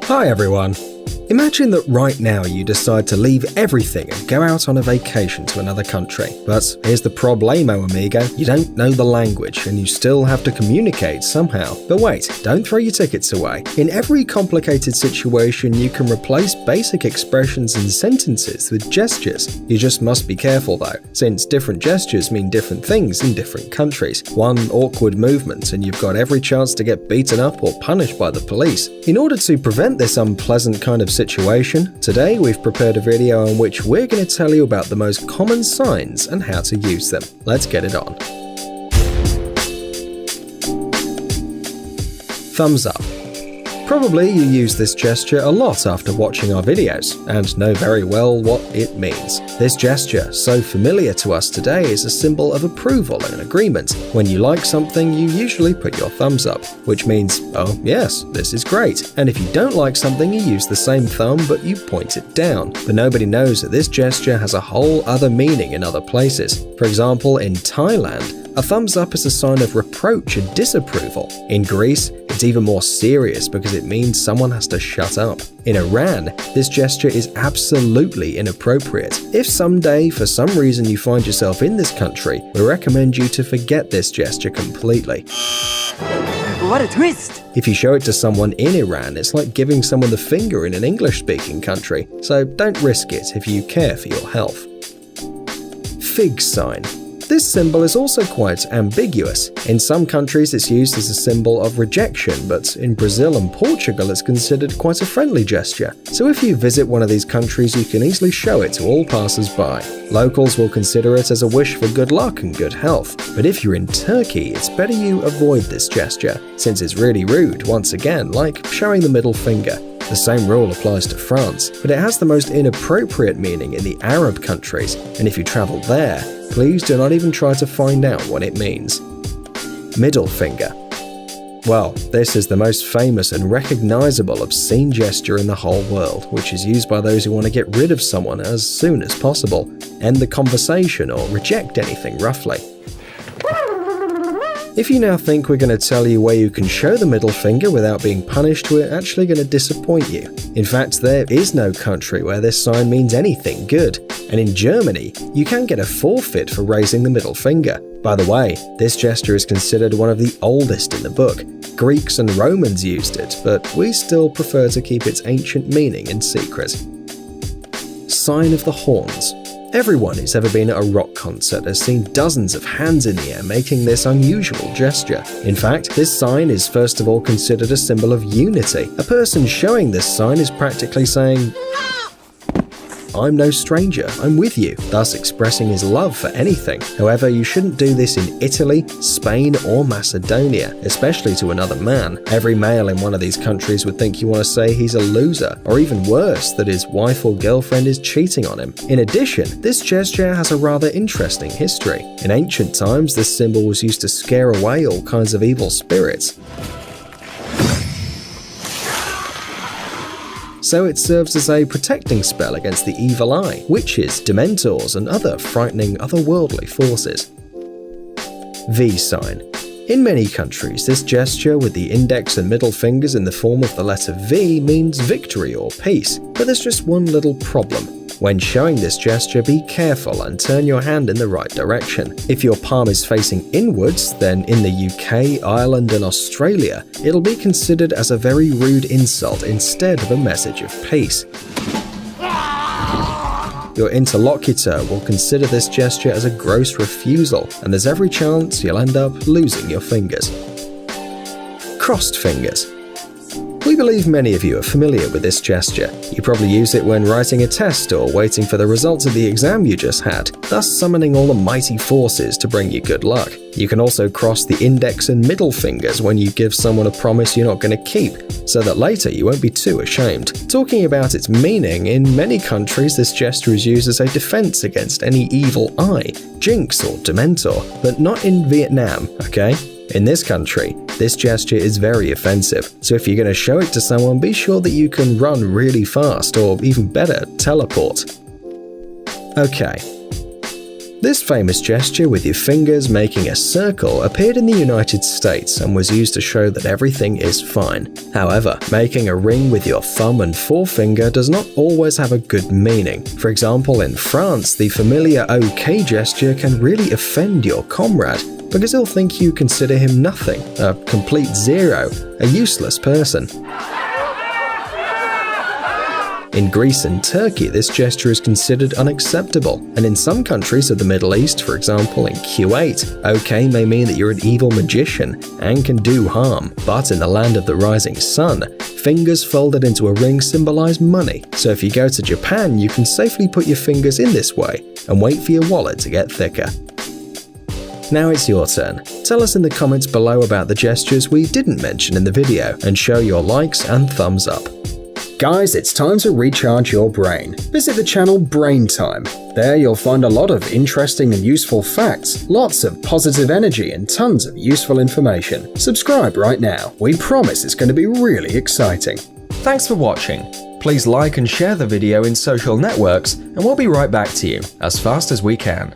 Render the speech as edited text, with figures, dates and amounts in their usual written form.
Hi everyone! Imagine that right now you decide to leave everything and go out on a vacation to another country. But here's the problemo, amigo. You don't know the language and you still have to communicate somehow. But wait, don't throw your tickets away. In every complicated situation, you can replace basic expressions and sentences with gestures. You just must be careful though, since different gestures mean different things in different countries. One awkward movement and you've got every chance to get beaten up or punished by the police. In order to prevent this unpleasant kind of situation, today we've prepared a video in which we're going to tell you about the most common signs and how to use them. Let's get it on. Thumbs up. Probably you use this gesture a lot after watching our videos and know very well what it means. This gesture, so familiar to us today, is a symbol of approval and agreement. When you like something, you usually put your thumbs up, which means, oh yes, this is great. And if you don't like something, you use the same thumb but you point it down. But nobody knows that this gesture has a whole other meaning in other places. For example, in Thailand, a thumbs up is a sign of reproach and disapproval. In Greece, it's even more serious because it means someone has to shut up. In Iran, this gesture is absolutely inappropriate. If someday, for some reason, you find yourself in this country, we recommend you to forget this gesture completely. What a twist! If you show it to someone in Iran, it's like giving someone the finger in an English-speaking country, so don't risk it if you care for your health. Fig sign. This symbol is also quite ambiguous. In some countries it's used as a symbol of rejection, but in Brazil and Portugal it's considered quite a friendly gesture. So if you visit one of these countries, you can easily show it to all passers-by. Locals will consider it as a wish for good luck and good health. But if you're in Turkey, it's better you avoid this gesture, since it's really rude, once again, like showing the middle finger. The same rule applies to France, but it has the most inappropriate meaning in the Arab countries, and if you travel there, please do not even try to find out what it means. Middle finger. Well, this is the most famous and recognizable obscene gesture in the whole world, which is used by those who want to get rid of someone as soon as possible, end the conversation or reject anything roughly. If you now think we're going to tell you where you can show the middle finger without being punished, we're actually going to disappoint you. In fact, there is no country where this sign means anything good. And in Germany, you can get a forfeit for raising the middle finger. By the way, this gesture is considered one of the oldest in the book. Greeks and Romans used it, but we still prefer to keep its ancient meaning in secret. Sign of the horns. Everyone who's ever been at a rock concert has seen dozens of hands in the air making this unusual gesture. In fact, this sign is first of all considered a symbol of unity. A person showing this sign is practically saying, I'm no stranger, I'm with you, thus expressing his love for anything. However, you shouldn't do this in Italy, Spain, or Macedonia, especially to another man. Every male in one of these countries would think you want to say he's a loser, or even worse, that his wife or girlfriend is cheating on him. In addition, this gesture has a rather interesting history. In ancient times, this symbol was used to scare away all kinds of evil spirits. So it serves as a protecting spell against the evil eye, witches, dementors, and other frightening otherworldly forces. V sign. In many countries, this gesture with the index and middle fingers in the form of the letter V means victory or peace, but there's just one little problem. When showing this gesture, be careful and turn your hand in the right direction. If your palm is facing inwards, then in the UK, Ireland, and Australia, it'll be considered as a very rude insult instead of a message of peace. Your interlocutor will consider this gesture as a gross refusal, and there's every chance you'll end up losing your fingers. Crossed fingers. We believe many of you are familiar with this gesture. You probably use it when writing a test or waiting for the results of the exam you just had, thus summoning all the mighty forces to bring you good luck. You can also cross the index and middle fingers when you give someone a promise you're not going to keep, so that later you won't be too ashamed. Talking about its meaning, in many countries this gesture is used as a defense against any evil eye, jinx or dementor, but not in Vietnam, okay? In this country, this gesture is very offensive, so if you're going to show it to someone, be sure that you can run really fast, or even better, teleport. Okay. This famous gesture with your fingers making a circle appeared in the United States and was used to show that everything is fine. However, making a ring with your thumb and forefinger does not always have a good meaning. For example, in France, the familiar OK gesture can really offend your comrade because he'll think you consider him nothing, a complete zero, a useless person. In Greece and Turkey, this gesture is considered unacceptable, and in some countries of the Middle East, for example in Kuwait, OK may mean that you're an evil magician and can do harm. But in the land of the rising sun, fingers folded into a ring symbolize money, so if you go to Japan, you can safely put your fingers in this way and wait for your wallet to get thicker. Now it's your turn. Tell us in the comments below about the gestures we didn't mention in the video, and show your likes and thumbs up. Guys, it's time to recharge your brain. Visit the channel Brain Time. There you'll find a lot of interesting and useful facts, lots of positive energy and tons of useful information. Subscribe right now. We promise it's going to be really exciting. Thanks for watching. Please like and share the video in social networks, and we'll be right back to you as fast as we can.